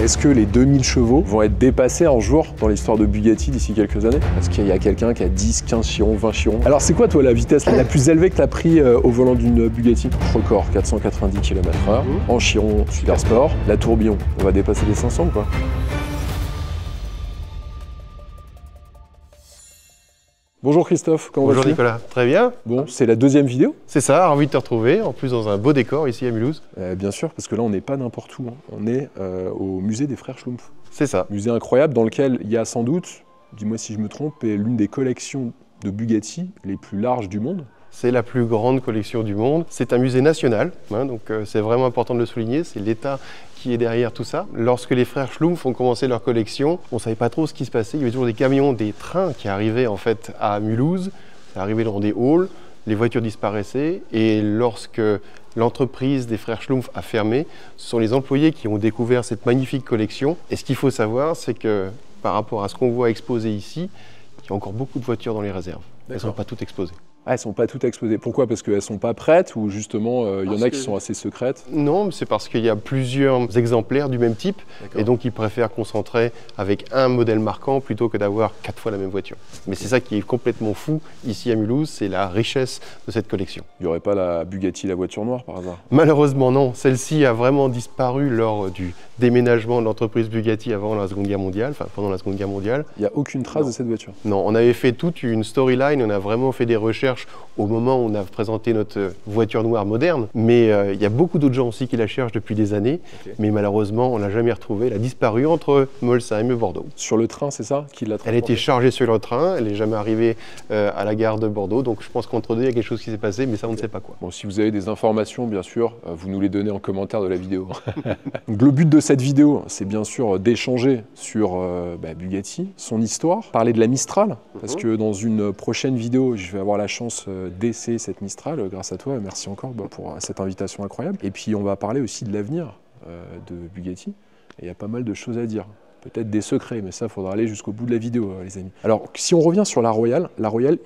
Est-ce que les 2000 chevaux vont être dépassés un jour dans l'histoire de Bugatti d'ici quelques années? Est-ce qu'il y a quelqu'un qui a 10, 15 chirons, 20 chirons? Alors c'est quoi toi la vitesse la plus élevée que tu as pris au volant d'une Bugatti? Record 490 km/h en chiron super sport. La tourbillon, on va dépasser les 500 quoi. Bonjour Christophe, comment vas-tu? Bonjour Nicolas, très bien. Bon, c'est la deuxième vidéo? C'est ça, ravi de te retrouver, en plus dans un beau décor ici à Mulhouse. Bien sûr, parce que là on n'est pas n'importe où, hein. On est au musée des frères Schlumpf. C'est ça. Musée incroyable dans lequel il y a sans doute, dis-moi si je me trompe, l'une des collections de Bugatti les plus larges du monde. C'est la plus grande collection du monde. C'est un musée national, hein, donc c'est vraiment important de le souligner. C'est l'État qui est derrière tout ça. Lorsque les frères Schlumpf ont commencé leur collection, on ne savait pas trop ce qui se passait. Il y avait toujours des camions, des trains qui arrivaient en fait à Mulhouse. Ça arrivait dans des halls, les voitures disparaissaient. Et lorsque l'entreprise des frères Schlumpf a fermé, ce sont les employés qui ont découvert cette magnifique collection. Et ce qu'il faut savoir, c'est que par rapport à ce qu'on voit exposé ici, il y a encore beaucoup de voitures dans les réserves. Elles ne sont pas toutes exposées. Ah, elles sont pas toutes exposées. Pourquoi? Parce qu'elles sont pas prêtes ou justement il y en a qui sont assez secrètes? Non, c'est parce qu'il y a plusieurs exemplaires du même type et donc ils préfèrent concentrer avec un modèle marquant plutôt que d'avoir 4 fois la même voiture. Mais c'est ça qui est complètement fou ici à Mulhouse, c'est la richesse de cette collection. Il n'y aurait pas la Bugatti, la voiture noire par hasard? Malheureusement non, celle-ci a vraiment disparu lors du déménagement de l'entreprise Bugatti avant la Seconde Guerre mondiale, enfin pendant la Seconde Guerre mondiale. Il n'y a aucune trace de cette voiture? Non, on avait fait toute une storyline, on a vraiment fait des recherches au moment où on a présenté notre voiture noire moderne, mais il y a beaucoup d'autres gens aussi qui la cherchent depuis des années, mais malheureusement on ne l'a jamais retrouvée, elle a disparu entre Molsheim et Bordeaux. Sur le train, c'est ça qui l'a transportée? Elle a été chargée sur le train, elle n'est jamais arrivée à la gare de Bordeaux, donc je pense qu'entre deux il y a quelque chose qui s'est passé, mais ça on ne sait pas quoi. Bon, si vous avez des informations, bien sûr, vous nous les donnez en commentaire de la vidéo. Donc, le but de cette vidéo, c'est bien sûr d'échanger sur Bugatti, son histoire, parler de la Mistral, parce que dans une prochaine vidéo, je vais avoir la chance d'essayer cette Mistral grâce à toi. Merci encore pour cette invitation incroyable. Et puis on va parler aussi de l'avenir de Bugatti. Et il y a pas mal de choses à dire. Peut-être des secrets, mais ça, il faudra aller jusqu'au bout de la vidéo, les amis. Alors, si on revient sur la Royale,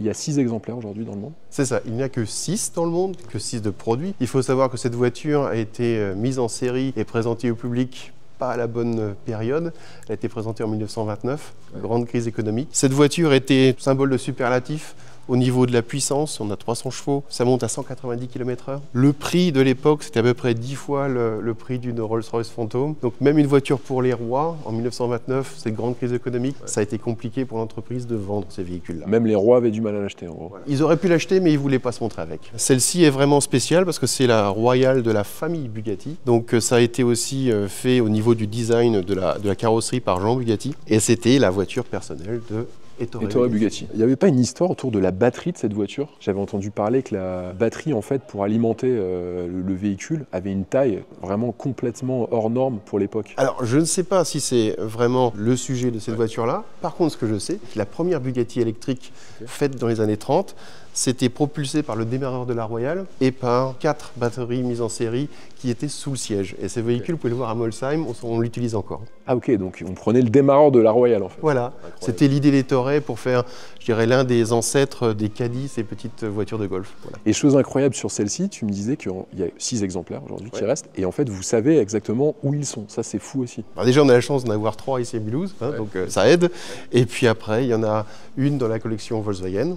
il y a 6 exemplaires aujourd'hui dans le monde. C'est ça, il n'y a que 6 dans le monde, que 6 de produits. Il faut savoir que cette voiture a été mise en série et présentée au public pas à la bonne période. Elle a été présentée en 1929, grande crise économique. Cette voiture était symbole de superlatif. Au niveau de la puissance, on a 300 chevaux, ça monte à 190 km/h. Le prix de l'époque, c'était à peu près 10 fois le prix d'une Rolls-Royce Phantom. Donc même une voiture pour les rois, en 1929, cette grande crise économique, ça a été compliqué pour l'entreprise de vendre ces véhicules-là. Même les rois avaient du mal à l'acheter en gros. Voilà. Ils auraient pu l'acheter, mais ils ne voulaient pas se montrer avec. Celle-ci est vraiment spéciale parce que c'est la Royale de la famille Bugatti. Donc ça a été aussi fait au niveau du design de la carrosserie par Jean Bugatti. Et c'était la voiture personnelle de Ettore Bugatti. Il n'y avait pas une histoire autour de la batterie de cette voiture? J'avais entendu parler que la batterie, en fait, pour alimenter le véhicule, avait une taille vraiment complètement hors norme pour l'époque. Alors, je ne sais pas si c'est vraiment le sujet de cette voiture-là. Par contre, ce que je sais, c'est que la première Bugatti électrique faite dans les années 30, c'était propulsé par le démarreur de la Royale et par 4 batteries mises en série qui étaient sous le siège. Et ces véhicules, vous pouvez le voir à Molsheim, on l'utilise encore. Ah ok, donc on prenait le démarreur de la Royale en fait. Voilà, c'était l'idée d'Ettore pour faire, je dirais, l'un des ancêtres des caddies, ces petites voitures de golf. Voilà. Et chose incroyable sur celle-ci, tu me disais qu'il y a 6 exemplaires aujourd'hui qui restent, et en fait vous savez exactement où ils sont. Ça c'est fou aussi. Alors déjà on a la chance d'en avoir 3 ici à Mulhouse, hein, donc ça aide. Et puis après, il y en a une dans la collection Volkswagen,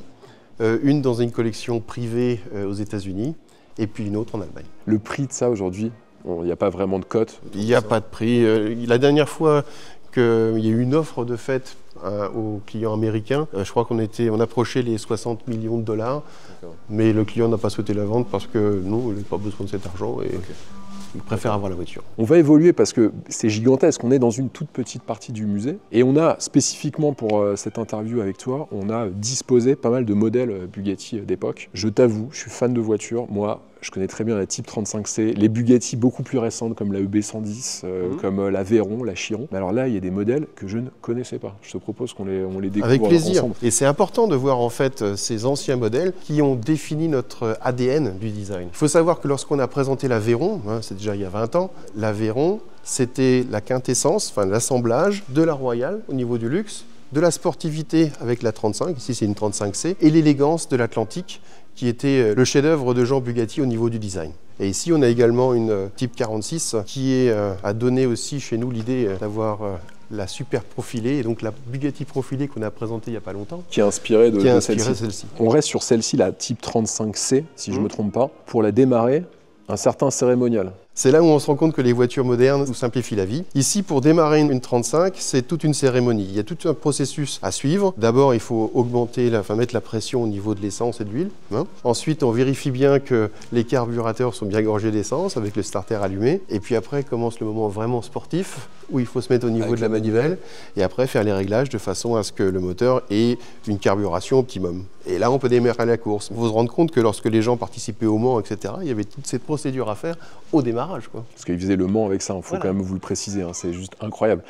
une dans une collection privée aux États-Unis, et puis une autre en Allemagne. Le prix de ça aujourd'hui, il n'y a pas vraiment de cote? Il n'y a pas de prix. La dernière fois qu'il y a eu une offre de fête aux clients américains, je crois qu'on approchait les 60 millions de dollars, mais le client n'a pas souhaité la vendre parce que nous, il n'a pas besoin de cet argent. Et il préfère avoir la voiture. On va évoluer parce que c'est gigantesque. On est dans une toute petite partie du musée et on a spécifiquement pour cette interview avec toi, on a disposé pas mal de modèles Bugatti d'époque. Je t'avoue, je suis fan de voitures. Moi, je connais très bien la Type 35C, les Bugatti beaucoup plus récentes comme la EB110, comme la Veyron, la Chiron. Mais alors là, il y a des modèles que je ne connaissais pas. Je te propose qu'on les découvre avec plaisir. Ensemble. Et c'est important de voir en fait ces anciens modèles qui ont défini notre ADN du design. Il faut savoir que lorsqu'on a présenté la Veyron, hein, c'est déjà il y a 20 ans, la Veyron, c'était la quintessence, enfin l'assemblage de la Royale au niveau du luxe, de la sportivité avec la 35, ici c'est une 35C, et l'élégance de l'Atlantique, qui était le chef-d'œuvre de Jean Bugatti au niveau du design. Et ici, on a également une Type 46 qui a donné aussi chez nous l'idée d'avoir la super profilée, et donc la Bugatti profilée qu'on a présentée il n'y a pas longtemps. Qui est inspirée de celle-ci. On reste sur celle-ci, la Type 35C, si je ne me trompe pas. Pour la démarrer, un certain cérémonial. C'est là où on se rend compte que les voitures modernes nous simplifient la vie. Ici, pour démarrer une 35, c'est toute une cérémonie. Il y a tout un processus à suivre. D'abord, il faut mettre la pression au niveau de l'essence et de l'huile. Ensuite, on vérifie bien que les carburateurs sont bien gorgés d'essence avec le starter allumé. Et puis après, commence le moment vraiment sportif où il faut se mettre au niveau de la manivelle et après faire les réglages de façon à ce que le moteur ait une carburation optimum. Et là, on peut démarrer la course. Vous vous rendez compte que lorsque les gens participaient au Mans, etc., il y avait toute cette procédure à faire au démarrage, quoi. Parce qu'ils faisaient le Mans avec ça, il faut quand même vous le préciser, hein, c'est juste incroyable.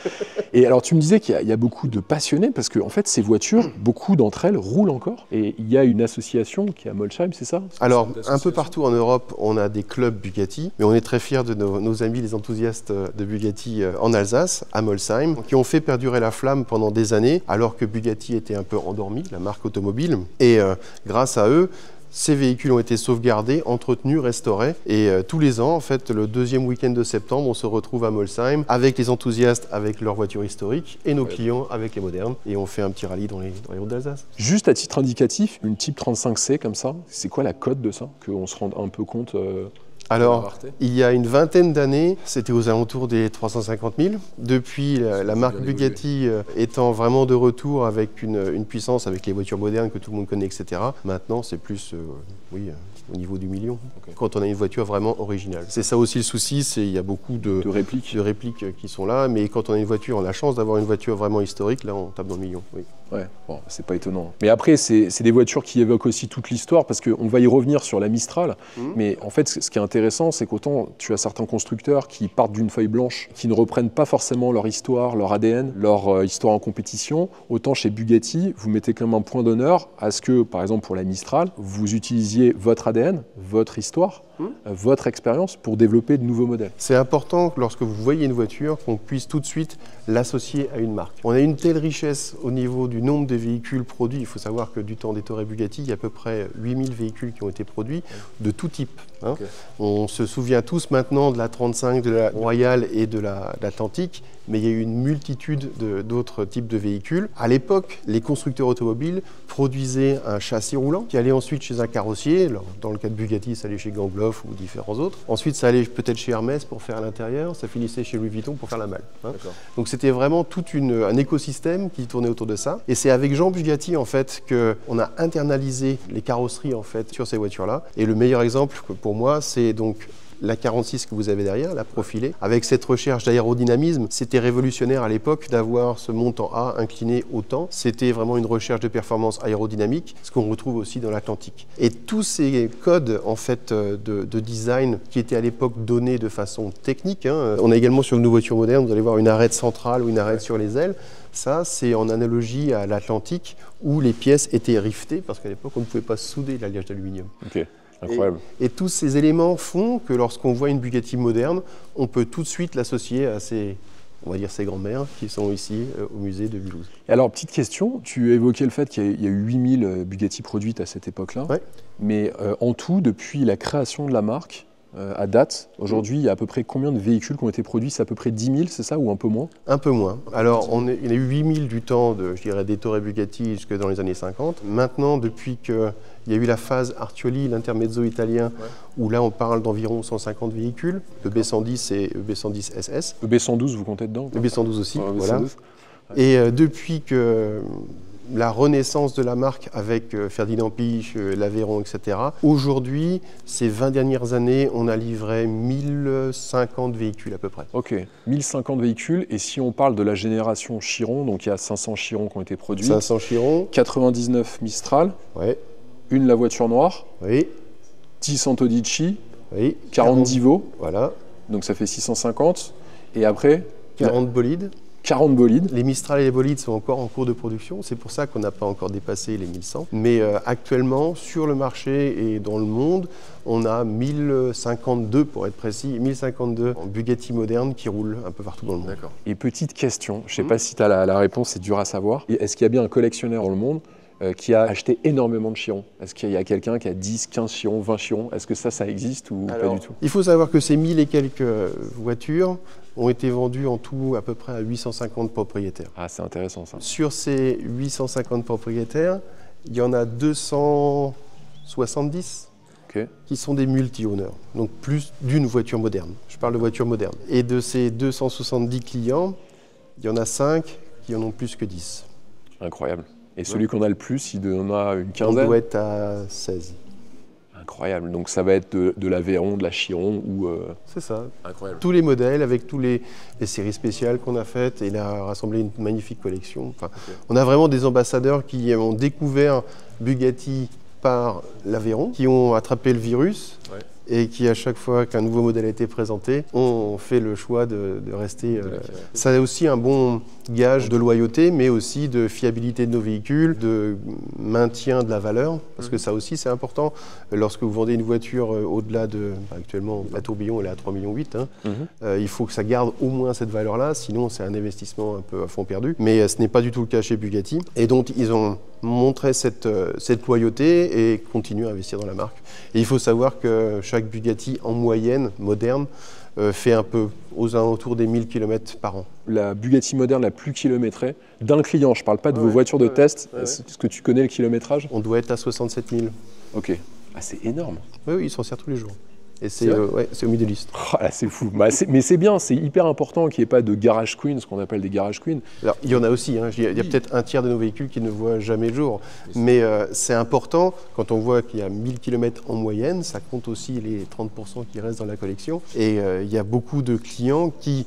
Et alors, tu me disais qu'il y a beaucoup de passionnés, parce qu'en fait, ces voitures, beaucoup d'entre elles roulent encore. Et il y a une association qui est à Molsheim, c'est ça? Alors, un peu partout en Europe, on a des clubs Bugatti, mais on est très fiers de nos amis, les enthousiastes de Bugatti en Alsace, à Molsheim, qui ont fait perdurer la flamme pendant des années, alors que Bugatti était un peu endormi, la marque automobile. Et grâce à eux, ces véhicules ont été sauvegardés, entretenus, restaurés. Et tous les ans, en fait, le deuxième week-end de septembre, on se retrouve à Molsheim avec les enthousiastes, avec leurs voitures historiques, et nos clients avec les modernes. Et on fait un petit rallye dans les routes d'Alsace. Juste à titre indicatif, une Type 35C comme ça, c'est quoi la cote de ça? Qu'on se rende un peu compte Alors, il y a une vingtaine d'années, c'était aux alentours des 350 000. Depuis, la marque Bugatti étant vraiment de retour avec une puissance, avec les voitures modernes que tout le monde connaît, etc. Maintenant, c'est plus, au niveau du million, quand on a une voiture vraiment originale. C'est ça aussi le souci, il y a beaucoup de répliques qui sont là, mais quand on a une voiture, on a la chance d'avoir une voiture vraiment historique, là, on tape dans le million. Oui. Ouais, bon, c'est pas étonnant. Mais après, c'est des voitures qui évoquent aussi toute l'histoire, parce qu'on va y revenir sur la Mistral. Mais en fait, ce qui est intéressant, c'est qu'autant tu as certains constructeurs qui partent d'une feuille blanche, qui ne reprennent pas forcément leur histoire, leur ADN, leur histoire en compétition, autant chez Bugatti, vous mettez quand même un point d'honneur à ce que, par exemple pour la Mistral, vous utilisiez votre ADN, votre histoire, votre expérience pour développer de nouveaux modèles. C'est important que lorsque vous voyez une voiture, qu'on puisse tout de suite l'associer à une marque. On a une telle richesse au niveau du nombre de véhicules produits. Il faut savoir que du temps d'Ettore Bugatti, il y a à peu près 8000 véhicules qui ont été produits de tout type. On se souvient tous maintenant de la 35, de la Royale et de l'Atlantique, mais il y a eu une multitude d'autres types de véhicules. À l'époque, les constructeurs automobiles produisaient un châssis roulant qui allait ensuite chez un carrossier. Alors, dans le cas de Bugatti, ça allait chez Gangloff ou différents autres. Ensuite, ça allait peut-être chez Hermès pour faire l'intérieur, ça finissait chez Louis Vuitton pour faire la malle. Donc c'était vraiment tout un écosystème qui tournait autour de ça. Et c'est avec Jean Bugatti en fait qu'on a internalisé les carrosseries en fait sur ces voitures-là. Et le meilleur exemple pour moi, c'est donc la 46 que vous avez derrière, la profilée, avec cette recherche d'aérodynamisme. C'était révolutionnaire à l'époque d'avoir ce montant A incliné autant. C'était vraiment une recherche de performance aérodynamique, ce qu'on retrouve aussi dans l'Atlantique. Et tous ces codes en fait de design qui étaient à l'époque donnés de façon technique, on a également sur nos voitures modernes, vous allez voir une arête centrale ou une arête sur les ailes. Ça, c'est en analogie à l'Atlantique où les pièces étaient rivetées parce qu'à l'époque, on ne pouvait pas souder l'alliage d'aluminium. Okay. Incroyable. Et tous ces éléments font que lorsqu'on voit une Bugatti moderne, on peut tout de suite l'associer à ces grands-mères qui sont ici au musée de Mulhouse. Alors, petite question, tu évoquais le fait qu'il y a eu 8000 Bugatti produites à cette époque-là, mais en tout, depuis la création de la marque, à date, aujourd'hui, il y a à peu près combien de véhicules qui ont été produits? C'est à peu près 10 000, c'est ça, ou un peu moins? Un peu moins. Alors, il y a eu 8 000 du temps d'Ettore Bugatti jusque dans les années 50. Maintenant, depuis qu'il y a eu la phase Artioli, l'intermezzo italien, où là, on parle d'environ 150 véhicules, EB110 et EB110 SS. EB112, vous comptez dedans? EB112 aussi, EB112. voilà. Et depuis que la renaissance de la marque avec Ferdinand Piëch, l'Aveyron, etc. Aujourd'hui, ces 20 dernières années, on a livré 1050 véhicules à peu près. Ok, 1050 véhicules. Et si on parle de la génération Chiron, donc il y a 500 Chirons qui ont été produits. 500 Chirons. 99 Mistral. Une la voiture noire. 10 Santodici. 40 Divo. Voilà. Donc ça fait 650. Et après 40 bolides. 40 bolides. Les Mistral et les bolides sont encore en cours de production, c'est pour ça qu'on n'a pas encore dépassé les 1100. Mais actuellement, sur le marché et dans le monde, on a 1052, pour être précis, 1052 en Bugatti moderne qui roulent un peu partout dans le monde. D'accord. Et petite question, je ne sais pas si tu as la réponse, c'est dur à savoir. Est-ce qu'il y a bien un collectionneur dans le monde qui a acheté énormément de Chiron? Est-ce qu'il y a quelqu'un qui a 10, 15 Chiron, 20 Chiron? Est-ce que ça existe ou pas du tout? Il faut savoir que ces 1000 et quelques voitures ont été vendues en tout à peu près à 850 propriétaires. Ah, c'est intéressant ça. Sur ces 850 propriétaires, il y en a 270 qui sont des multi-owners, donc plus d'une voiture moderne. Je parle de voitures modernes. Et de ces 270 clients, il y en a 5 qui en ont plus que 10. Incroyable. Et celui qu'on a le plus, il en a une quinzaine? On doit être à 16. Incroyable. Donc ça va être de l'Aveyron, de la Chiron ou... C'est ça. Incroyable. Tous les modèles avec tous les séries spéciales qu'on a faites et il a rassemblé une magnifique collection. Enfin, on a vraiment des ambassadeurs qui ont découvert Bugatti par l'Aveyron, qui ont attrapé le virus et qui, à chaque fois qu'un nouveau modèle a été présenté, ont fait le choix de rester. Ça a aussi un bon gage de loyauté, mais aussi de fiabilité de nos véhicules, de maintien de la valeur, parce que ça aussi c'est important. Lorsque vous vendez une voiture au-delà de... Actuellement, la Tourbillon elle est à 3,8 millions, il faut que ça garde au moins cette valeur-là, sinon c'est un investissement un peu à fond perdu. Mais ce n'est pas du tout le cas chez Bugatti. Et donc ils ont montré cette loyauté et continuent à investir dans la marque. Et il faut savoir que chaque Bugatti en moyenne, moderne, fait un peu aux alentours des 1000 km par an. La Bugatti moderne la plus kilométrée d'un client, je ne parle pas de vos voitures de test, est-ce que tu connais le kilométrage? On doit être à 67 000. Ok, ah, c'est énorme. Oui, ils s'en servent tous les jours. Et c'est au Middle East. Oh, là, c'est fou. Mais c'est bien, c'est hyper important qu'il n'y ait pas de garage queen, ce qu'on appelle des garage queens. Alors, il y en a aussi. Hein. Il y a peut-être un tiers de nos véhicules qui ne voient jamais le jour. Mais c'est important, quand on voit qu'il y a 1000 km en moyenne, ça compte aussi les 30% qui restent dans la collection. Et il y a beaucoup de clients qui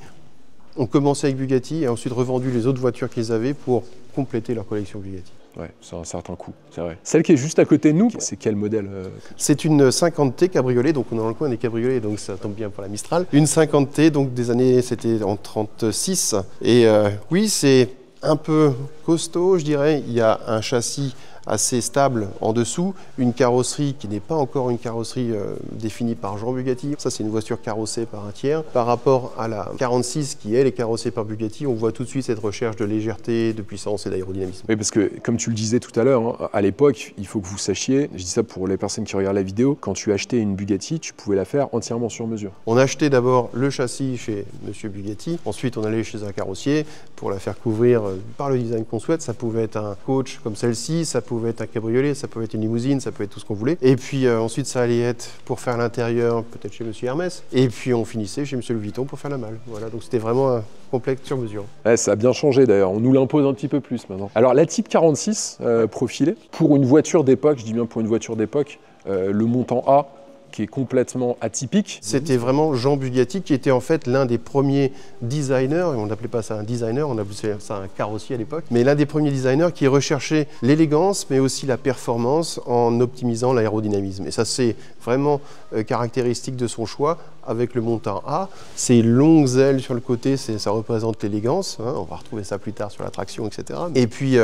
ont commencé avec Bugatti et ensuite revendu les autres voitures qu'ils avaient pour compléter leur collection Bugatti. Ouais, c'est un certain coût, c'est vrai. Celle qui est juste à côté de nous, c'est quel modèle? C'est une 50T cabriolet, donc on est dans le coin des cabriolets, donc ça tombe bien pour la Mistral. Une 50T, donc des années, c'était en 36. Et oui, c'est un peu costaud, je dirais. Il y a un châssis assez stable en dessous, une carrosserie qui n'est pas encore une carrosserie définie par Jean Bugatti. Ça, c'est une voiture carrossée par un tiers. Par rapport à la 46 qui, elle, est carrossée par Bugatti, on voit tout de suite cette recherche de légèreté, de puissance et d'aérodynamisme. Oui, parce que, comme tu le disais tout à l'heure, hein, à l'époque, il faut que vous sachiez, je dis ça pour les personnes qui regardent la vidéo, quand tu achetais une Bugatti, tu pouvais la faire entièrement sur mesure. On achetait d'abord le châssis chez Monsieur Bugatti, ensuite on allait chez un carrossier pour la faire couvrir par le design qu'on souhaite. Ça pouvait être un coach comme celle-ci, ça pouvait être un cabriolet, ça pouvait être une limousine, ça pouvait être tout ce qu'on voulait. Et puis ensuite ça allait être pour faire l'intérieur, peut-être chez Monsieur Hermès. Et puis on finissait chez Monsieur Louis Vuitton pour faire la malle. Voilà, donc c'était vraiment un complexe sur mesure. Ouais, ça a bien changé d'ailleurs, on nous l'impose un petit peu plus maintenant. Alors la Type 46 profilée, pour une voiture d'époque, je dis bien pour une voiture d'époque, le montant A, qui est complètement atypique. C'était vraiment Jean Bugatti qui était en fait l'un des premiers designers, on n'appelait pas ça un designer, on appelait ça un carrossier à l'époque, mais l'un des premiers designers qui recherchait l'élégance mais aussi la performance en optimisant l'aérodynamisme. Et ça c'est vraiment caractéristique de son choix avec le montant A. Ces longues ailes sur le côté, ça représente l'élégance, hein, on va retrouver ça plus tard sur la traction, etc. Et puis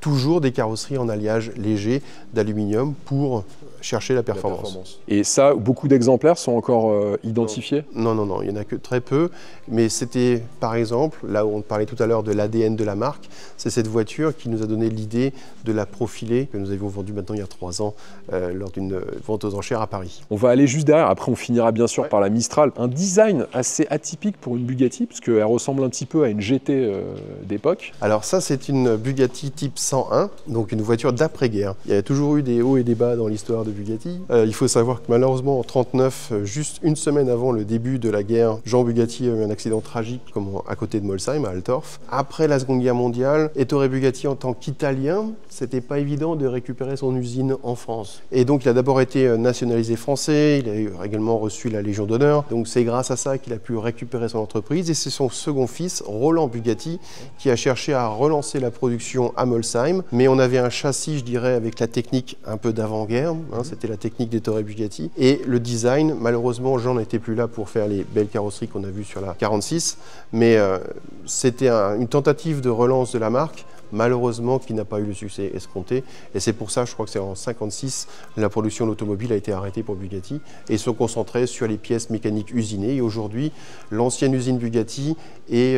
toujours des carrosseries en alliage léger d'aluminium pour chercher la performance. Et ça, beaucoup d'exemplaires sont encore identifiés? Non, non, non, il n'y en a que très peu. Mais c'était, par exemple, là où on parlait tout à l'heure de l'ADN de la marque, c'est cette voiture qui nous a donné l'idée de la profiler, que nous avions vendue maintenant il y a 3 ans, lors d'une vente aux enchères à Paris. On va aller juste derrière, après on finira bien sûr par la Mistral. Un design assez atypique pour une Bugatti, parce qu'elle ressemble un petit peu à une GT d'époque. Alors ça, c'est une Bugatti Type 101, donc une voiture d'après-guerre. Il y a toujours eu des hauts et des bas dans l'histoire de Bugatti. Il faut savoir que malheureusement en 1939, juste une semaine avant le début de la guerre, Jean Bugatti a eu un accident tragique à côté de Molsheim, à Altorf. Après la Seconde Guerre mondiale, Ettore Bugatti en tant qu'Italien, c'était pas évident de récupérer son usine en France. Et donc il a d'abord été nationalisé français, il a également reçu la Légion d'honneur. Donc c'est grâce à ça qu'il a pu récupérer son entreprise. Et c'est son second fils, Roland Bugatti, qui a cherché à relancer la production à Molsheim. Mais on avait un châssis, je dirais, avec la technique un peu d'avant-guerre, hein, hein, c'était la technique des Touareg Bugatti. Et le design, malheureusement, Jean n'était plus là pour faire les belles carrosseries qu'on a vues sur la 46, mais c'était une tentative de relance de la marque, malheureusement qui n'a pas eu le succès escompté. Et c'est pour ça, je crois que c'est en 56, la production de l'automobile a été arrêtée pour Bugatti et ils sont concentrés sur les pièces mécaniques usinées. Et aujourd'hui, l'ancienne usine Bugatti et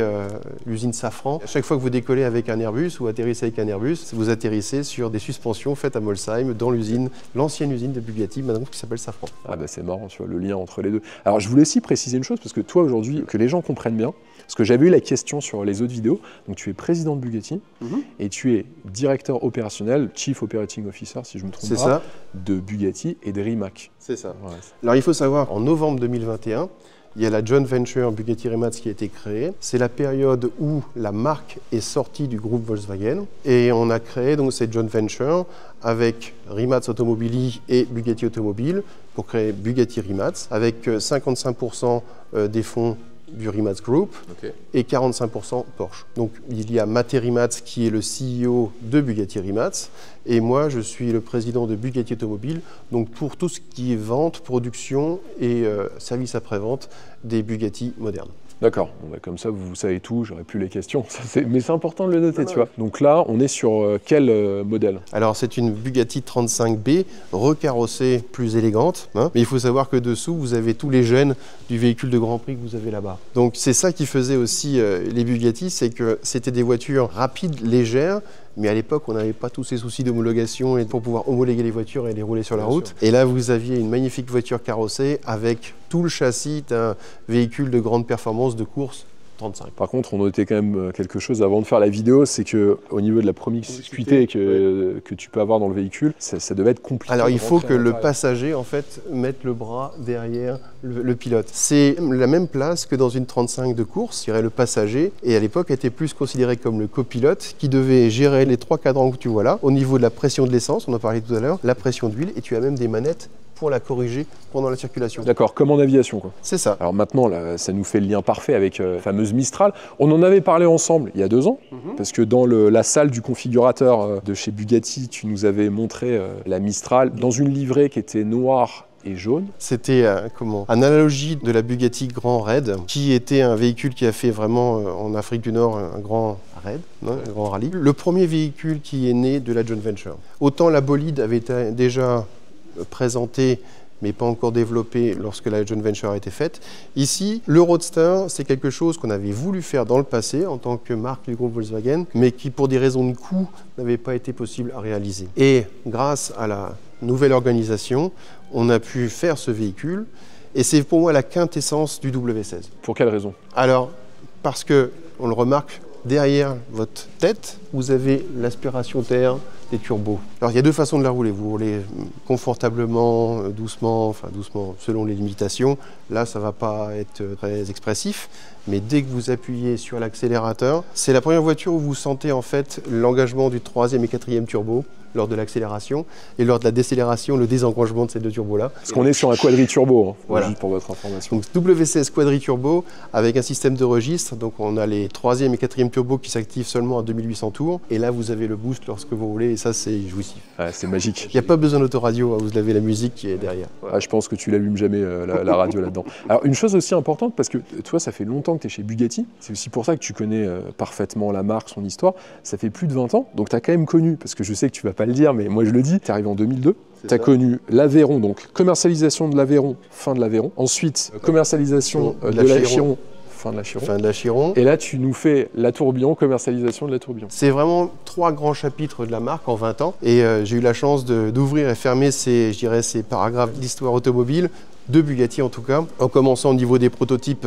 l'usine Safran, à chaque fois que vous décollez avec un Airbus ou atterrissez avec un Airbus, vous atterrissez sur des suspensions faites à Molsheim dans l'usine, l'ancienne usine de Bugatti, maintenant qui s'appelle Safran. Ah bah c'est marrant, tu vois, le lien entre les deux. Alors je voulais aussi préciser une chose, parce que toi aujourd'hui, que les gens comprennent bien, parce que j'avais eu la question sur les autres vidéos, donc tu es président de Bugatti et tu es directeur opérationnel, Chief Operating Officer, si je me trompe pas, de Bugatti et de Rimac. C'est ça. Ouais. Alors il faut savoir, en novembre 2021, il y a la joint venture Bugatti Rimac qui a été créée. C'est la période où la marque est sortie du groupe Volkswagen et on a créé donc cette joint venture avec Rimac Automobili et Bugatti Automobile pour créer Bugatti Rimac avec 55% des fonds du Rimac Group et 45% Porsche. Donc il y a Matteo Rimac qui est le CEO de Bugatti Rimac et moi je suis le président de Bugatti Automobile, donc pour tout ce qui est vente, production et service après-vente des Bugatti modernes. D'accord, bon, bah, comme ça vous savez tout, j'aurais plus les questions, mais c'est important de le noter, tu vois. Donc là, on est sur quel modèle? Alors c'est une Bugatti 35B recarrossée, plus élégante, hein, mais il faut savoir que dessous, vous avez tous les gènes du véhicule de Grand Prix que vous avez là-bas. Donc c'est ça qui faisait aussi les Bugatti, c'est que c'était des voitures rapides, légères, mais à l'époque, on n'avait pas tous ces soucis d'homologation et pour pouvoir homologuer les voitures et les rouler sur la route. Et là, vous aviez une magnifique voiture carrossée avec tout le châssis d'un véhicule de grande performance de course 35. Par contre, on notait quand même quelque chose avant de faire la vidéo, c'est qu'au niveau de la promiscuité que tu peux avoir dans le véhicule, ça devait être compliqué. Alors il faut que le passager en fait mette le bras derrière le pilote. C'est la même place que dans une 35 de course, il y aurait le passager et à l'époque était plus considéré comme le copilote qui devait gérer les trois cadrans que tu vois là, au niveau de la pression de l'essence, on en parlait tout à l'heure, la pression d'huile et tu as même des manettes pour la corriger pendant la circulation. D'accord, comme en aviation quoi. C'est ça. Alors maintenant, là, ça nous fait le lien parfait avec la fameuse Mistral. On en avait parlé ensemble il y a 2 ans, parce que dans la salle du configurateur de chez Bugatti, tu nous avais montré la Mistral dans une livrée qui était noire et jaune. C'était un analogie de la Bugatti Grand Raid, qui était un véhicule qui a fait vraiment en Afrique du Nord un grand raid, un grand rallye. Le premier véhicule qui est né de la joint venture. Autant la bolide avait été déjà présenté mais pas encore développé lorsque la joint venture a été faite. Ici, le Roadster, c'est quelque chose qu'on avait voulu faire dans le passé en tant que marque du groupe Volkswagen, mais qui pour des raisons de coût n'avait pas été possible à réaliser. Et grâce à la nouvelle organisation, on a pu faire ce véhicule et c'est pour moi la quintessence du W16. Pour quelle raison? Alors, parce que, on le remarque, derrière votre tête, vous avez l'aspiration-terre des turbos. Alors il y a 2 façons de la rouler. Vous roulez confortablement, doucement selon les limitations. Là, ça ne va pas être très expressif. Mais dès que vous appuyez sur l'accélérateur, c'est la première voiture où vous sentez en fait l'engagement du 3e et 4e turbo lors de l'accélération et lors de la décélération, le désengagement de ces 2 turbos-là. Parce qu'on est sur un quadri-turbo, hein, voilà. Juste pour votre information. Donc W16 quadri-turbo avec un système de registre. Donc on a les 3e et 4e turbos qui s'activent seulement à 2800 tours. Et là, vous avez le boost lorsque vous roulez et ça, c'est jouissif. Ouais, c'est magique. Il n'y a pas besoin d'autoradio, vous avez la musique qui est derrière. Ah, je pense que tu l'allumes jamais, la radio là-dedans. Alors une chose aussi importante, parce que toi, ça fait longtemps que tu es chez Bugatti. C'est aussi pour ça que tu connais parfaitement la marque, son histoire. Ça fait plus de 20 ans. Donc tu as quand même connu, parce que je sais que tu vas pas le dire, mais moi je le dis, tu es arrivé en 2002. Tu as connu l'Aveyron, donc commercialisation de l'Aveyron, fin de l'Aveyron. Ensuite, commercialisation de la Chiron, fin de la Chiron. Fin de la Chiron. Et là, tu nous fais la Tourbillon, commercialisation de la Tourbillon. C'est vraiment 3 grands chapitres de la marque en 20 ans. Et j'ai eu la chance d'ouvrir et fermer ces paragraphes d'histoire automobile de Bugatti en tout cas, en commençant au niveau des prototypes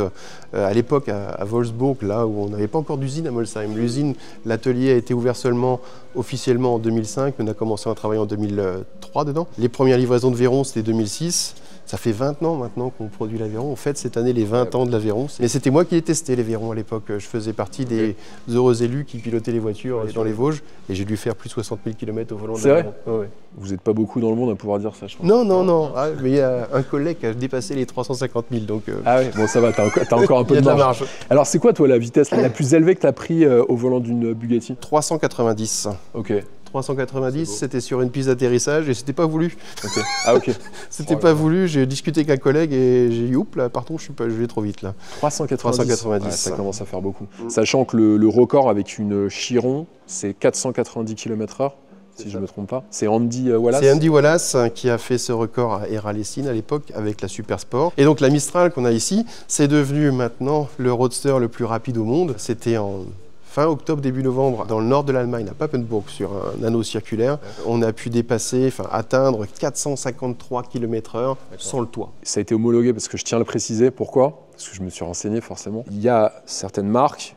à l'époque à Wolfsburg, là où on n'avait pas encore d'usine à Molsheim. L'usine, l'atelier a été ouvert seulement officiellement en 2005, on a commencé à travailler en 2003 dedans. Les premières livraisons de Veyron, c'était 2006. Ça fait 20 ans maintenant qu'on produit l'Aveyron. On fête cette année les 20 ans de l'Aveyron. Mais c'était moi qui ai testé l'Aveyron à l'époque. Je faisais partie des heureux élus qui pilotaient les voitures dans les Vosges. Et j'ai dû faire plus de 60 000 km au volant de l'Aveyron. C'est vrai ? Ouais. Vous n'êtes pas beaucoup dans le monde à pouvoir dire ça, je pense. Non. Ah, mais il y a un collègue qui a dépassé les 350 000. Donc, Ah oui, bon ça va, t'as encore un peu de marge. Alors c'est quoi toi la vitesse la plus élevée que tu as pris au volant d'une Bugatti ? 390. Ok. 390, c'était sur une piste d'atterrissage et c'était pas voulu. Okay. Ah ok. C'était pas voulu, j'ai discuté avec un collègue et j'ai dit, oups, là, pardon, je vais trop vite là. 390, ouais, ça commence à faire beaucoup. Sachant que le record avec une Chiron, c'est 490 km/h. Si je ne me trompe pas. C'est Andy Wallace. C'est Andy Wallace qui a fait ce record à Era-Lessine à l'époque avec la Super Sport. Et donc la Mistral qu'on a ici, c'est devenu maintenant le roadster le plus rapide au monde. C'était en fin octobre, début novembre, dans le nord de l'Allemagne, à Papenburg, sur un anneau circulaire. On a pu atteindre 453 km/h sans le toit. Ça a été homologué parce que je tiens à le préciser. Pourquoi? Parce que je me suis renseigné forcément. Il y a certaines marques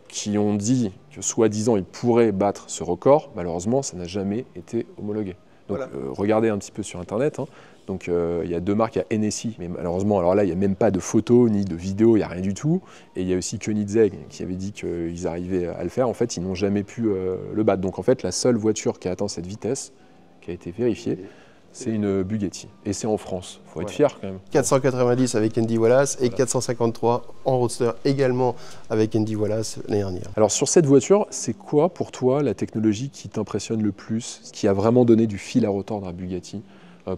qui ont dit que soi-disant ils pourraient battre ce record. Malheureusement, ça n'a jamais été homologué. Donc voilà. Regardez un petit peu sur internet. Hein. Donc il y a deux marques, il y a NSI, mais malheureusement, alors là, il n'y a même pas de photos ni de vidéos, il n'y a rien du tout. Et il y a aussi Koenigsegg qui avait dit qu'ils arrivaient à le faire. en fait, ils n'ont jamais pu le battre. Donc en fait, la seule voiture qui a atteint cette vitesse, qui a été vérifiée, c'est une Bugatti. Et c'est en France. Il faut être fier quand même. 490 avec Andy Wallace et 453 en roadster également avec Andy Wallace l'année dernière. Alors sur cette voiture, c'est quoi pour toi la technologie qui t'impressionne le plus, ce qui a vraiment donné du fil à retordre à Bugatti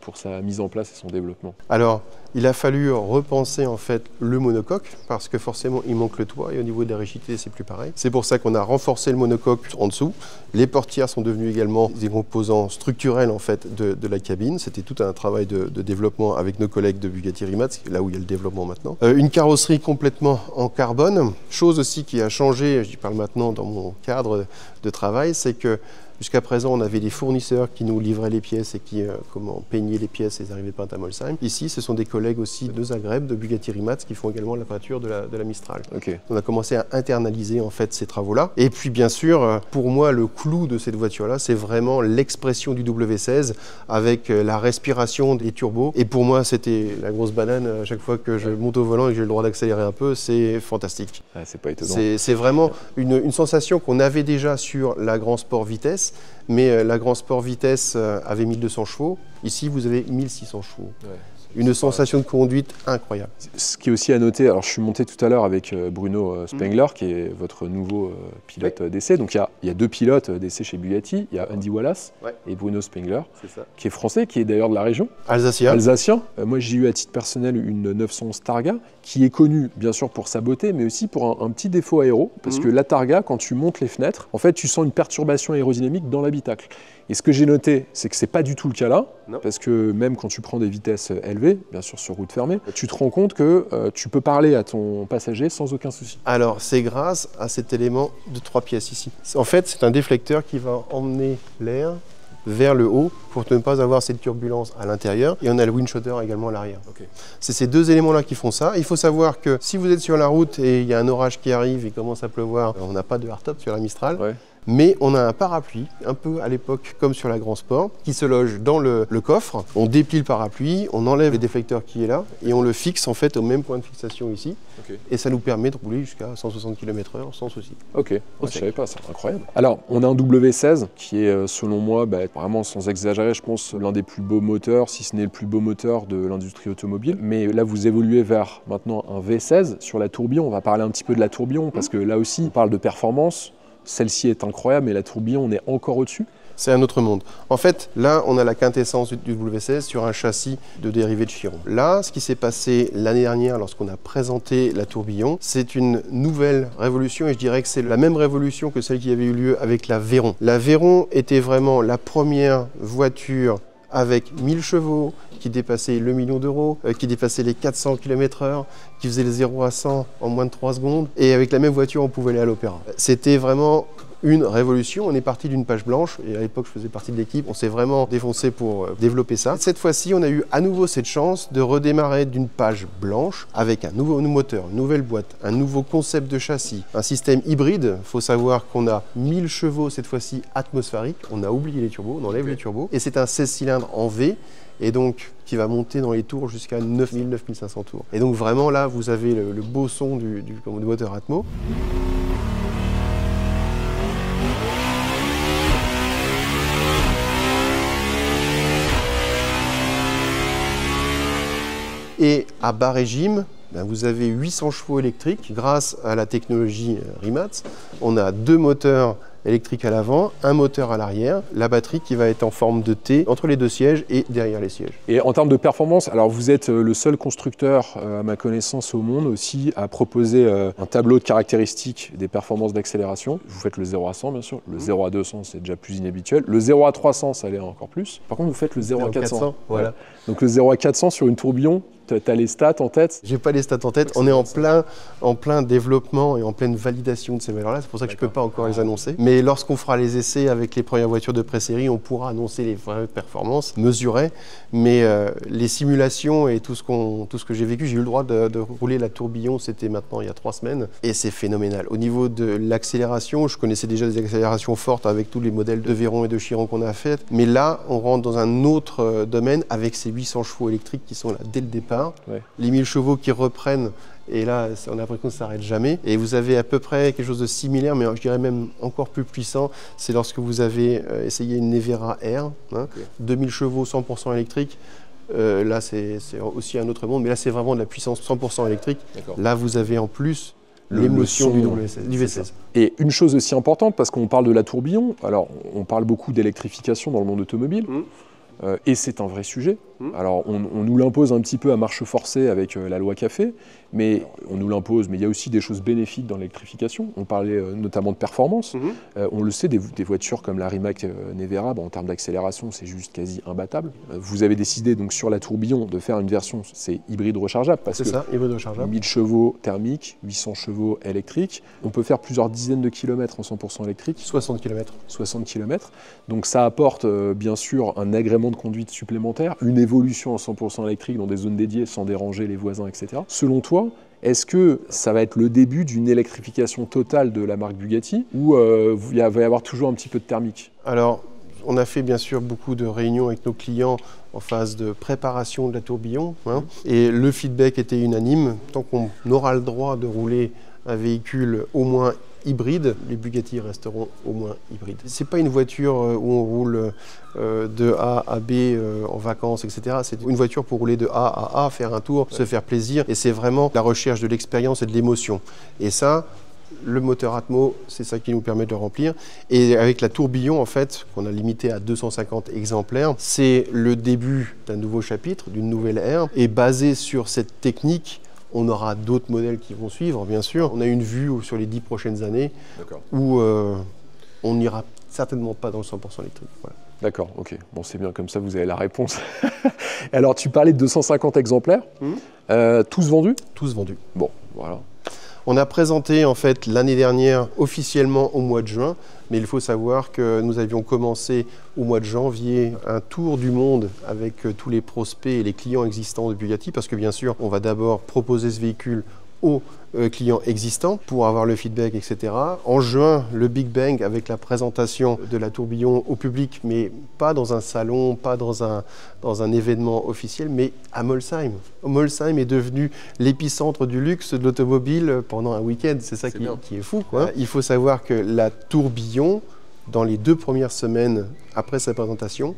pour sa mise en place et son développement? Alors, il a fallu repenser en fait le monocoque parce que forcément il manque le toit et au niveau de la rigidité c'est plus pareil. C'est pour ça qu'on a renforcé le monocoque en dessous. Les portières sont devenues également des composants structurels en fait de la cabine. C'était tout un travail de développement avec nos collègues de Bugatti Rimac, là où il y a le développement maintenant. Une carrosserie complètement en carbone. Chose aussi qui a changé, je parle maintenant dans mon cadre de travail, c'est que jusqu'à présent, on avait des fournisseurs qui nous livraient les pièces et qui peignaient les pièces et ils arrivaient pas à Molsheim. Ici, ce sont des collègues aussi de Zagreb, de Bugatti Rimac, qui font également la peinture de la Mistral. Okay. On a commencé à internaliser en fait ces travaux-là. Et puis bien sûr, pour moi, le clou de cette voiture-là, c'est vraiment l'expression du W16 avec la respiration des turbos. Et pour moi, c'était la grosse banane à chaque fois que je monte au volant et que j'ai le droit d'accélérer un peu, c'est fantastique. Ah, c'est pas étonnant. C'est vraiment une sensation qu'on avait déjà sur la Grand Sport Vitesse. Mais la Grand Sport Vitesse avait 1200 chevaux. Ici, vous avez 1600 chevaux. Ouais. Une sensation de conduite incroyable. Ce qui est aussi à noter, alors je suis monté tout à l'heure avec Bruno Spengler, qui est votre nouveau pilote d'essai. Donc il y a deux pilotes d'essai chez Bugatti. Il y a Andy Wallace et Bruno Spengler, qui est français, qui est d'ailleurs de la région. Alsacien. Moi j'ai eu à titre personnel une 911 Targa, qui est connue bien sûr pour sa beauté, mais aussi pour un petit défaut aéro. Parce que la Targa, quand tu montes les fenêtres, en fait tu sens une perturbation aérodynamique dans l'habitacle. Et ce que j'ai noté, c'est que ce n'est pas du tout le cas là, parce que même quand tu prends des vitesses élevées, bien sûr sur route fermée, tu te rends compte que tu peux parler à ton passager sans aucun souci. Alors c'est grâce à cet élément de 3 pièces ici. En fait, c'est un déflecteur qui va emmener l'air vers le haut pour ne pas avoir cette turbulence à l'intérieur. Et on a le windshotter également à l'arrière. Okay. C'est ces deux éléments-là qui font ça. Il faut savoir que si vous êtes sur la route et il y a un orage qui arrive, il commence à pleuvoir, on n'a pas de hardtop sur la Mistral. Ouais. Mais on a un parapluie, un peu à l'époque comme sur la Grand Sport, qui se loge dans le coffre. On déplie le parapluie, on enlève le déflecteur qui est là et on le fixe en fait au même point de fixation ici. Okay. Et ça nous permet de rouler jusqu'à 160 km/h sans souci. Ok, je ne savais pas ça, incroyable. Alors, on a un W16 qui est selon moi, vraiment sans exagérer, je pense l'un des plus beaux moteurs, si ce n'est le plus beau moteur de l'industrie automobile. Mais là, vous évoluez vers maintenant un V16 sur la tourbillon. On va parler un petit peu de la tourbillon parce que là aussi, on parle de performance. Celle-ci est incroyable, mais la tourbillon, on est encore au-dessus. C'est un autre monde. En fait, là, on a la quintessence du W16 sur un châssis de dérivé de Chiron. Là, ce qui s'est passé l'année dernière lorsqu'on a présenté la tourbillon, c'est une nouvelle révolution et je dirais que c'est la même révolution que celle qui avait eu lieu avec la Veyron. La Veyron était vraiment la première voiture avec 1000 chevaux, qui dépassait le million d'euros, qui dépassait les 400 km/h, qui faisait les 0 à 100 en moins de 3 secondes. Et avec la même voiture, on pouvait aller à l'opéra. C'était vraiment une révolution. On est parti d'une page blanche, et à l'époque, je faisais partie de l'équipe. On s'est vraiment défoncé pour développer ça. Cette fois-ci, on a eu à nouveau cette chance de redémarrer d'une page blanche avec un nouveau moteur, une nouvelle boîte, un nouveau concept de châssis, un système hybride. Il faut savoir qu'on a 1000 chevaux cette fois-ci atmosphériques. On a oublié les turbos, on enlève les turbos. Et c'est un 16 cylindres en V. Et donc qui va monter dans les tours jusqu'à 9000-9500 tours. Et donc vraiment là, vous avez le beau son du moteur Atmo. Et à bas régime, Ben, vous avez 800 chevaux électriques. Grâce à la technologie Rimac, on a 2 moteurs électriques à l'avant, un moteur à l'arrière, la batterie qui va être en forme de T entre les 2 sièges et derrière les sièges. Et en termes de performance, alors vous êtes le seul constructeur, à ma connaissance au monde aussi, à proposer un tableau de caractéristiques des performances d'accélération. Vous faites le 0 à 100 bien sûr, le 0 à 200 c'est déjà plus inhabituel, le 0 à 300 ça l'est encore plus. Par contre vous faites le 0 à 400. Voilà. Ouais. Donc le 0 à 400 sur une tourbillon, tu as les stats en tête? J'ai pas les stats en tête, on est en plein développement et en pleine validation de ces valeurs-là, c'est pour ça que je peux pas encore les annoncer. Mais lorsqu'on fera les essais avec les premières voitures de pré-série, on pourra annoncer les vraies performances mesurées. Mais les simulations et tout ce que j'ai vécu, j'ai eu le droit de rouler la tourbillon, c'était maintenant il y a 3 semaines, et c'est phénoménal. Au niveau de l'accélération, je connaissais déjà des accélérations fortes avec tous les modèles de Veyron et de Chiron qu'on a fait, mais là, on rentre dans un autre domaine avec ces 800 chevaux électriques qui sont là dès le départ, les 1000 chevaux qui reprennent. Et là, on a l'impression que ça ne s'arrête jamais. Et vous avez à peu près quelque chose de similaire, mais je dirais même encore plus puissant. C'est lorsque vous avez essayé une Nevera R, 2000 chevaux 100% électrique. Là, c'est aussi un autre monde, mais là, c'est vraiment de la puissance 100% électrique. Là, vous avez en plus l'émotion du V16. Et une chose aussi importante, parce qu'on parle de la tourbillon, alors on parle beaucoup d'électrification dans le monde automobile. Et c'est un vrai sujet. Alors on nous l'impose un petit peu à marche forcée avec la loi Café, mais on nous l'impose, mais il y a aussi des choses bénéfiques dans l'électrification. On parlait notamment de performance. On le sait, des voitures comme la Rimac Nevera, en termes d'accélération, c'est juste quasi imbattable. Vous avez décidé donc sur la tourbillon de faire une version, c'est hybride rechargeable, parce que hybride rechargeable. 1000 chevaux thermiques, 800 chevaux électriques. On peut faire plusieurs dizaines de kilomètres en 100% électrique. 60 km. 60 km. Donc ça apporte bien sûr un agrément de conduite supplémentaire, une évolution en 100% électrique dans des zones dédiées sans déranger les voisins, etc. Selon toi, est-ce que ça va être le début d'une électrification totale de la marque Bugatti ou il va y avoir toujours un petit peu de thermique? Alors, on a fait bien sûr beaucoup de réunions avec nos clients en phase de préparation de la tourbillon, et le feedback était unanime. Tant qu'on aura le droit de rouler un véhicule au moins hybride, les Bugatti resteront au moins hybrides. C'est pas une voiture où on roule de A à B en vacances, etc. C'est une voiture pour rouler de A à A, faire un tour, se faire plaisir. Et c'est vraiment la recherche de l'expérience et de l'émotion. Et ça, le moteur Atmo, c'est ça qui nous permet de le remplir. Et avec la tourbillon, en fait, qu'on a limité à 250 exemplaires, c'est le début d'un nouveau chapitre, d'une nouvelle ère. Et basé sur cette technique, on aura d'autres modèles qui vont suivre, bien sûr. On a une vue sur les 10 prochaines années où on n'ira certainement pas dans le 100% électrique. Voilà. D'accord, ok. Bon, c'est bien, comme ça, vous avez la réponse. Alors, tu parlais de 250 exemplaires. Tous vendus? Tous vendus. Bon, voilà. On a présenté en fait l'année dernière officiellement au mois de juin, mais il faut savoir que nous avions commencé au mois de janvier un tour du monde avec tous les prospects et les clients existants de Bugatti, parce que bien sûr on va d'abord proposer ce véhicule aux clients existants pour avoir le feedback, etc. En juin, le Big Bang avec la présentation de la tourbillon au public, mais pas dans un salon, pas dans un événement officiel, mais à Molsheim. Molsheim est devenu l'épicentre du luxe de l'automobile pendant un week-end. C'est ça qui est fou, quoi. Il faut savoir que la tourbillon, dans les 2 premières semaines après sa présentation,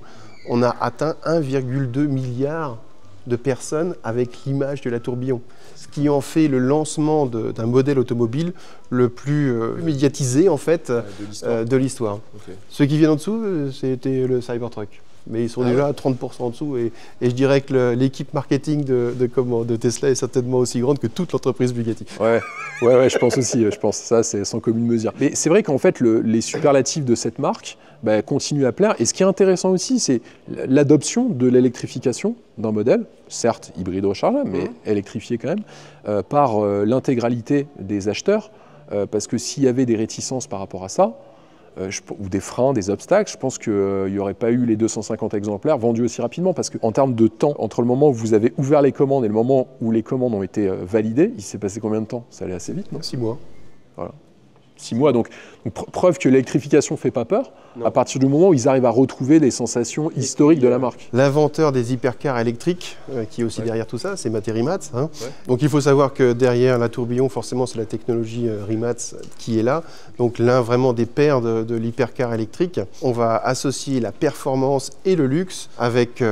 on a atteint 1,2 milliard de personnes avec l'image de la tourbillon. Ce qui en fait le lancement d'un modèle automobile le plus médiatisé en fait de l'histoire. Ceux qui viennent en dessous, c'était le Cybertruck. Mais ils sont déjà à 30% en dessous et je dirais que l'équipe marketing de Tesla est certainement aussi grande que toute l'entreprise Bugatti. Ouais, je pense aussi, ça c'est sans commune mesure. Mais c'est vrai qu'en fait les superlatifs de cette marque continuent à plaire et ce qui est intéressant aussi c'est l'adoption de l'électrification d'un modèle, certes hybride rechargeable mais électrifié quand même, par l'intégralité des acheteurs parce que s'il y avait des réticences par rapport à ça, ou des freins, des obstacles, je pense qu'il n'y aurait pas eu les 250 exemplaires vendus aussi rapidement parce qu'en termes de temps, entre le moment où vous avez ouvert les commandes et le moment où les commandes ont été validées, il s'est passé combien de temps? Ça allait assez vite, non? 6 mois. Voilà. 6 mois, donc preuve que l'électrification ne fait pas peur à partir du moment où ils arrivent à retrouver les sensations historiques de la marque. L'inventeur des hypercars électriques, qui est aussi derrière tout ça, c'est Mate Rimac. Donc il faut savoir que derrière la tourbillon, forcément, c'est la technologie Rimac qui est là. Donc l'un vraiment des pères de l'hypercar électrique. On va associer la performance et le luxe avec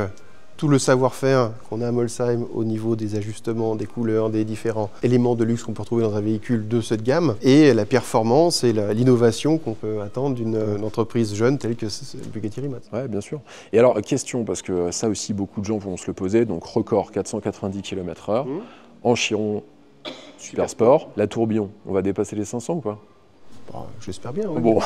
tout le savoir-faire qu'on a à Molsheim au niveau des ajustements, des couleurs, des différents éléments de luxe qu'on peut retrouver dans un véhicule de cette gamme, et la performance et l'innovation qu'on peut attendre d'une entreprise jeune telle que Bugatti Rimac. Ouais, bien sûr. Et alors, question, parce que ça aussi, beaucoup de gens vont se le poser, donc record 490 km/h, en Chiron Super Sport, la tourbillon, on va dépasser les 500 ou pas? Bon, j'espère bien. Oui. Bon,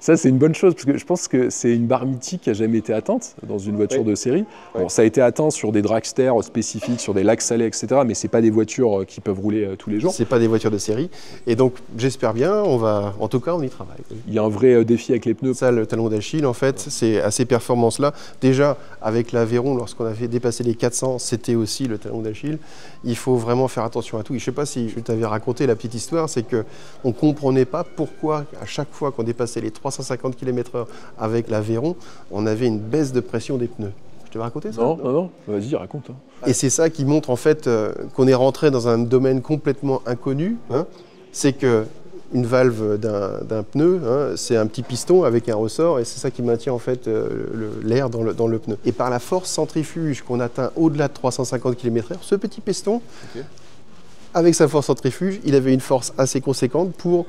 ça c'est une bonne chose, parce que je pense que c'est une barre mythique qui n'a jamais été atteinte dans une voiture de série. Bon, ça a été atteint sur des dragsters spécifiques, sur des lacs salés, etc. Mais ce n'est pas des voitures qui peuvent rouler tous les jours. Ce n'est pas des voitures de série. Et donc j'espère bien, en tout cas on y travaille. Il y a un vrai défi avec les pneus. Ça, le talon d'Achille, en fait, c'est à ces performances-là. Déjà, avec l'Aveyron, lorsqu'on avait dépassé les 400, c'était aussi le talon d'Achille. Il faut vraiment faire attention à tout. Et je ne sais pas si je t'avais raconté la petite histoire, c'est qu'on ne comprenait pas pourquoi, à chaque fois qu'on dépassait les 350 km/h avec l'Aveyron, on avait une baisse de pression des pneus. Je t'avais raconté ça? Non, vas-y, raconte. Et c'est ça qui montre en fait qu'on est rentré dans un domaine complètement inconnu. C'est que une valve d'un pneu, c'est un petit piston avec un ressort, et c'est ça qui maintient en fait l'air dans le pneu. Et par la force centrifuge qu'on atteint au-delà de 350 km/h, ce petit piston, avec sa force centrifuge, il avait une force assez conséquente pour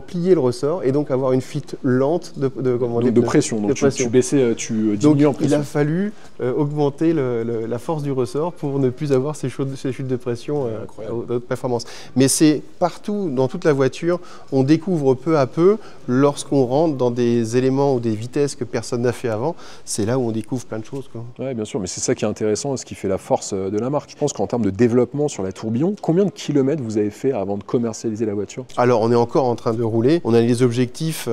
plier le ressort et donc avoir une fuite lente de pression. Donc tu baissais, tu diminuais en pression. Il a fallu augmenter la force du ressort pour ne plus avoir ces chutes de pression de performance. Mais c'est partout, dans toute la voiture, on découvre peu à peu, lorsqu'on rentre dans des éléments ou des vitesses que personne n'a fait avant, c'est là où on découvre plein de choses. Oui, bien sûr, mais c'est ça qui est intéressant et ce qui fait la force de la marque. Je pense qu'en termes de développement sur la tourbillon, combien de kilomètres vous avez fait avant de commercialiser la voiture? Alors, on est encore en train de rouler. On a des objectifs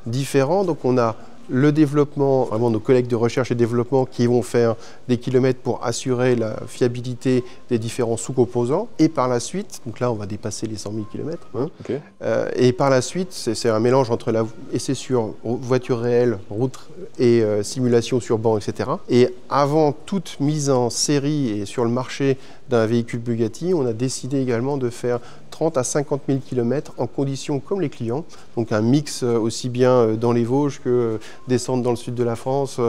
différents, donc on a le développement, vraiment nos collègues de recherche et développement qui vont faire des kilomètres pour assurer la fiabilité des différents sous-composants. Et par la suite, donc là on va dépasser les 100 000 km. Et par la suite, c'est un mélange entre essai sur voiture réelle, route et simulation sur banc, etc. Et avant toute mise en série et sur le marché d'un véhicule Bugatti, on a décidé également de faire 30 à 50 000 km en conditions comme les clients. Donc un mix aussi bien dans les Vosges que descendre dans le sud de la France,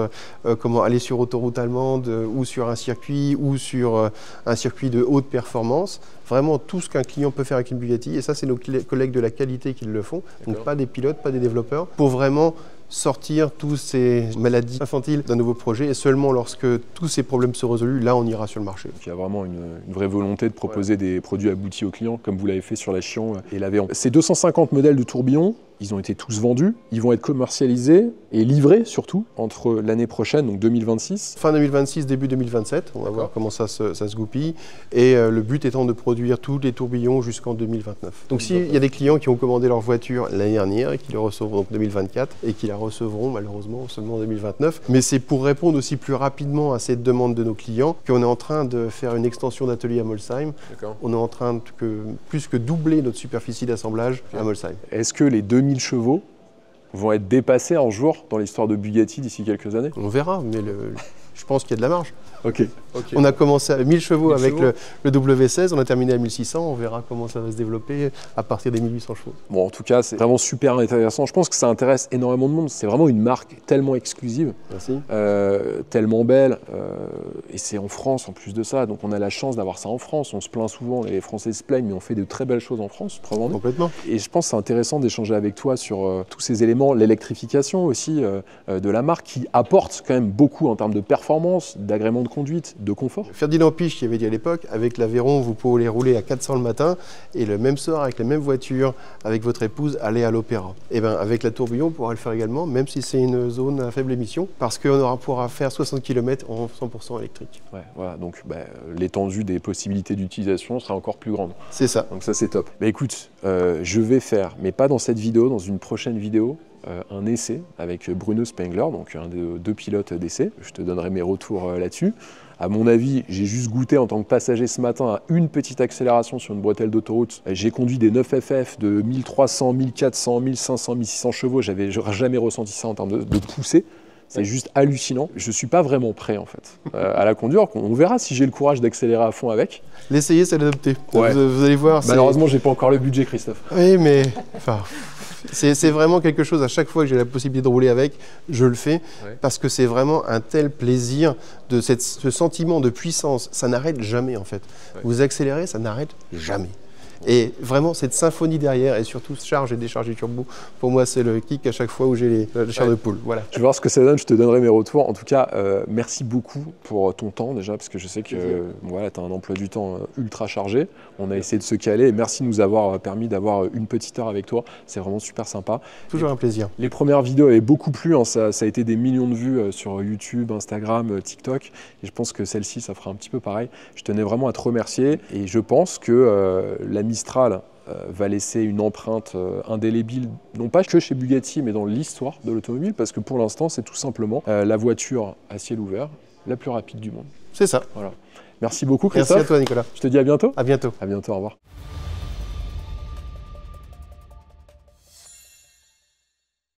comment aller sur autoroute allemande ou sur un circuit de haute performance. Vraiment tout ce qu'un client peut faire avec une Bugatti. Et ça, c'est nos collègues de la qualité qui le font. Donc pas des pilotes, pas des développeurs. Pour vraiment sortir tous ces maladies infantiles d'un nouveau projet, et seulement lorsque tous ces problèmes seront résolus, là on ira sur le marché. Il y a vraiment une vraie volonté de proposer des produits aboutis aux clients, comme vous l'avez fait sur la Chiron et l'Aveyron. Ces 250 modèles de tourbillon, ils ont été tous vendus, ils vont être commercialisés et livrés surtout entre l'année prochaine, donc 2026. Fin 2026, début 2027, on va voir comment ça se goupille. Et le but étant de produire tous les tourbillons jusqu'en 2029. Donc s'il y a des clients qui ont commandé leur voiture l'année dernière et qui le recevront en 2024 et qui la recevront malheureusement seulement en 2029. Mais c'est pour répondre aussi plus rapidement à cette demande de nos clients qu'on est en train de faire une extension d'atelier à Molsheim. On est en train de plus que doubler notre superficie d'assemblage à Molsheim. Est-ce que les 2000 chevaux vont être dépassés un jour dans l'histoire de Bugatti d'ici quelques années? On verra, mais je pense qu'il y a de la marge. Okay. On a commencé à 1000 chevaux avec le W16, on a terminé à 1600, on verra comment ça va se développer à partir des 1800 chevaux. Bon, en tout cas, c'est vraiment super intéressant. Je pense que ça intéresse énormément de monde. C'est vraiment une marque tellement exclusive, tellement belle, et c'est en France en plus de ça. Donc on a la chance d'avoir ça en France. On se plaint souvent, les Français se plaignent, mais on fait de très belles choses en France. Complètement. Et je pense que c'est intéressant d'échanger avec toi sur tous ces éléments, l'électrification aussi de la marque qui apporte quand même beaucoup en termes de performance, d'agrément de conduite, de confort. Ferdinand Piche qui avait dit à l'époque, avec l'Aveyron, vous pouvez rouler à 400 le matin et le même soir, avec la même voiture, avec votre épouse, aller à l'opéra. Et bien avec la tourbillon, on pourra le faire également, même si c'est une zone à faible émission, parce qu'on pourra faire 60 km en 100% électrique. Ouais, voilà, donc l'étendue des possibilités d'utilisation sera encore plus grande. C'est ça. Donc ça c'est top. Écoute, je vais faire, mais pas dans cette vidéo, dans une prochaine vidéo, un essai avec Bruno Spengler, donc un des 2 pilotes d'essai. Je te donnerai mes retours là-dessus. À mon avis, j'ai juste goûté en tant que passager ce matin à une petite accélération sur une bretelle d'autoroute. J'ai conduit des 9FF de 1300, 1400, 1500, 1600 chevaux. J'avais jamais ressenti ça en termes de poussée. C'est juste hallucinant. Je ne suis pas vraiment prêt en fait à la conduire. On verra si j'ai le courage d'accélérer à fond avec. L'essayer, c'est l'adopter. Ouais. Vous allez voir. Malheureusement, j'ai pas encore le budget, Christophe. Oui, mais C'est vraiment quelque chose, à chaque fois que j'ai la possibilité de rouler avec, je le fais, parce que c'est vraiment un tel plaisir, ce sentiment de puissance, ça n'arrête jamais en fait. Vous accélérez, ça n'arrête jamais. Et vraiment, cette symphonie derrière, et surtout charge et décharge du turbo, pour moi, c'est le kick à chaque fois où j'ai la chair de poule. Voilà. Je vais voir ce que ça donne, je te donnerai mes retours. En tout cas, merci beaucoup pour ton temps déjà, parce que je sais que voilà, tu as un emploi du temps ultra chargé. On a essayé de se caler, et merci de nous avoir permis d'avoir une petite heure avec toi. C'est vraiment super sympa. Toujours un plaisir. Les premières vidéos avaient beaucoup plu, hein. Ça a été des millions de vues sur YouTube, Instagram, TikTok. Et je pense que celle-ci, ça fera un petit peu pareil. Je tenais vraiment à te remercier. Et je pense que la Mistral va laisser une empreinte indélébile, non pas que chez Bugatti, mais dans l'histoire de l'automobile, parce que pour l'instant, c'est tout simplement la voiture à ciel ouvert la plus rapide du monde. C'est ça. Voilà. Merci beaucoup, Christophe. Merci à toi, Nicolas. Je te dis à bientôt. À bientôt. À bientôt, au revoir.